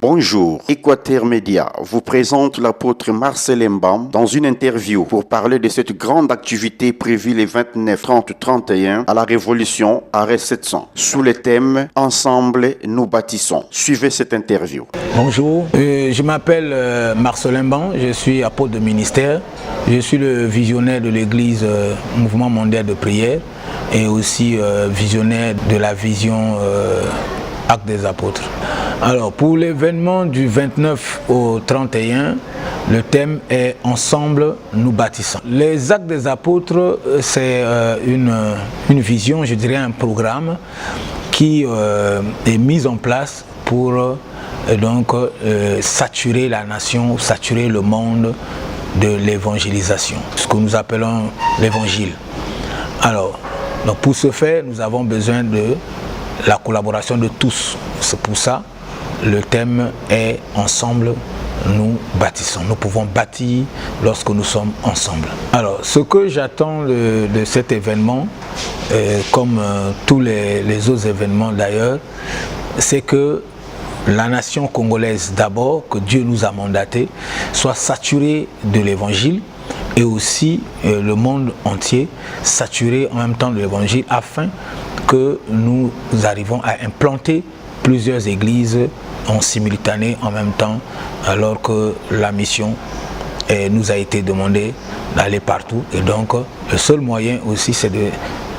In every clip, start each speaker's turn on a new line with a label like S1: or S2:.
S1: Bonjour, Équateur Média vous présente l'apôtre Marcel Mbam dans une interview pour parler de cette grande activité prévue les 29, 30, 31 à la Révolution Arrêt 700 sous le thème « Ensemble, nous bâtissons ». Suivez cette interview.
S2: Bonjour, je m'appelle Marcel Mbam, je suis apôtre de ministère, je suis le visionnaire de l'église Mouvement mondial de prière et aussi visionnaire de la vision Actes des apôtres. Alors pour l'événement du 29 au 31, le thème est « Ensemble, nous bâtissons ». Les Actes des apôtres, c'est une vision, je dirais un programme qui est mis en place pour saturer la nation, saturer le monde de l'évangélisation, ce que nous appelons l'évangile. Alors, donc pour ce faire, nous avons besoin de la collaboration de tous. C'est pour ça le thème est « Ensemble, nous bâtissons ». Nous pouvons bâtir lorsque nous sommes ensemble. Alors, ce que j'attends de cet événement, comme tous les autres événements d'ailleurs, c'est que la nation congolaise d'abord, que Dieu nous a mandaté, soit saturée de l'évangile et aussi le monde entier saturé en même temps de l'évangile afin que nous arrivons à implanter plusieurs églises en simultané en même temps alors que la mission nous a été demandée d'aller partout et donc le seul moyen aussi c'est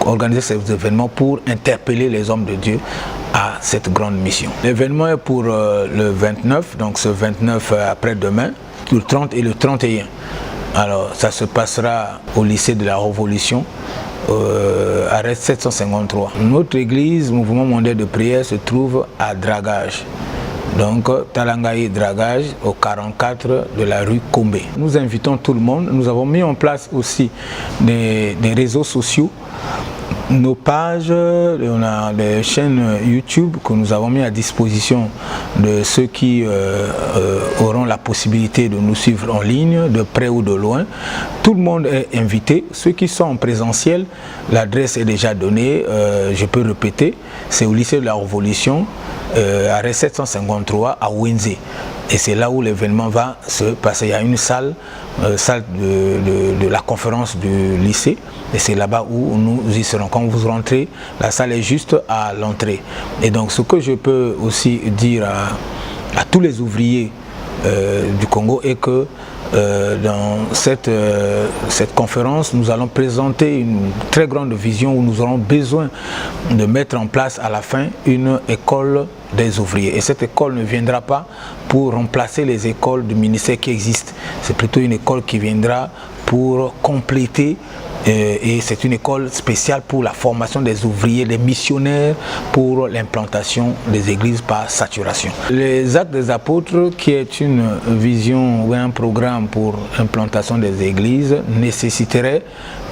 S2: d'organiser ces événements pour interpeller les hommes de Dieu à cette grande mission. L'événement est pour le 29, donc ce 29 après-demain, le 30 et le 31. Alors ça se passera au lycée de la Révolution, arrêt 753. Notre église, Mouvement mondial de prière, se trouve à Dragage. Donc Talangaï Dragage au 44 de la rue Kombe. Nous invitons tout le monde. Nous avons mis en place aussi des réseaux sociaux, nos pages, on a des chaînes YouTube que nous avons mis à disposition de ceux qui auront la possibilité de nous suivre en ligne, de près ou de loin. Tout le monde est invité. Ceux qui sont en présentiel, l'adresse est déjà donnée, je peux répéter, c'est au lycée de la Révolution, arrêt 753 à Wenze. Et c'est là où l'événement va se passer. Il y a une salle de la conférence du lycée et c'est là-bas où nous y serons. Quand vous rentrez, la salle est juste à l'entrée. Et donc ce que je peux aussi dire à tous les ouvriers du Congo est que dans cette conférence, nous allons présenter une très grande vision où nous aurons besoin de mettre en place à la fin une école des ouvriers. Et cette école ne viendra pas pour remplacer les écoles du ministère qui existent. C'est plutôt une école qui viendra pour compléter et c'est une école spéciale pour la formation des ouvriers, des missionnaires pour l'implantation des églises par saturation. Les Actes des apôtres, qui est une vision ou un programme pour l'implantation des églises, nécessiterait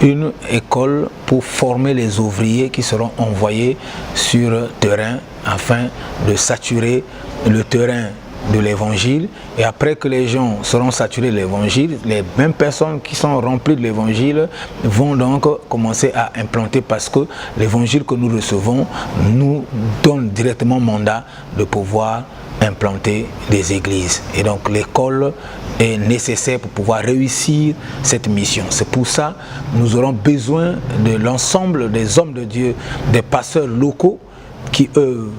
S2: une école pour former les ouvriers qui seront envoyés sur le terrain afin de saturer le terrain de l'évangile. Et après que les gens seront saturés de l'évangile, les mêmes personnes qui sont remplies de l'évangile vont donc commencer à implanter, parce que l'évangile que nous recevons nous donne directement mandat de pouvoir implanter des églises. Et donc l'école est nécessaire pour pouvoir réussir cette mission. C'est pour ça que nous aurons besoin de l'ensemble des hommes de Dieu, des pasteurs locaux qui œuvrent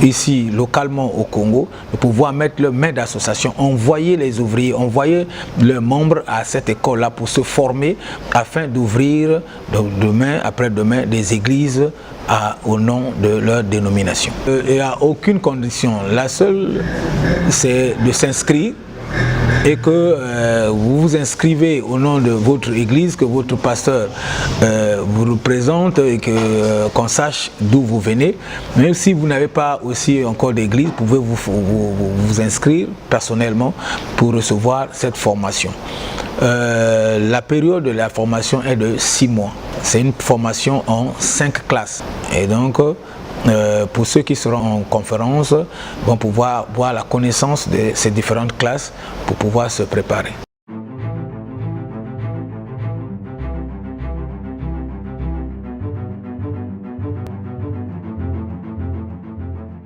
S2: ici localement au Congo, de pouvoir mettre le main d'association, envoyer les ouvriers, envoyer leurs membres à cette école-là pour se former afin d'ouvrir demain, après-demain, des églises au nom de leur dénomination. Il n'y a aucune condition. La seule, c'est de s'inscrire et que vous vous inscrivez au nom de votre église, que votre pasteur vous représente et qu'on sache d'où vous venez. Même si vous n'avez pas aussi encore d'église, vous pouvez vous inscrire personnellement pour recevoir cette formation. La période de la formation est de 6 mois. C'est une formation en 5 classes. Et donc, pour ceux qui seront en conférence, vont pouvoir avoir la connaissance de ces différentes classes pour pouvoir se préparer.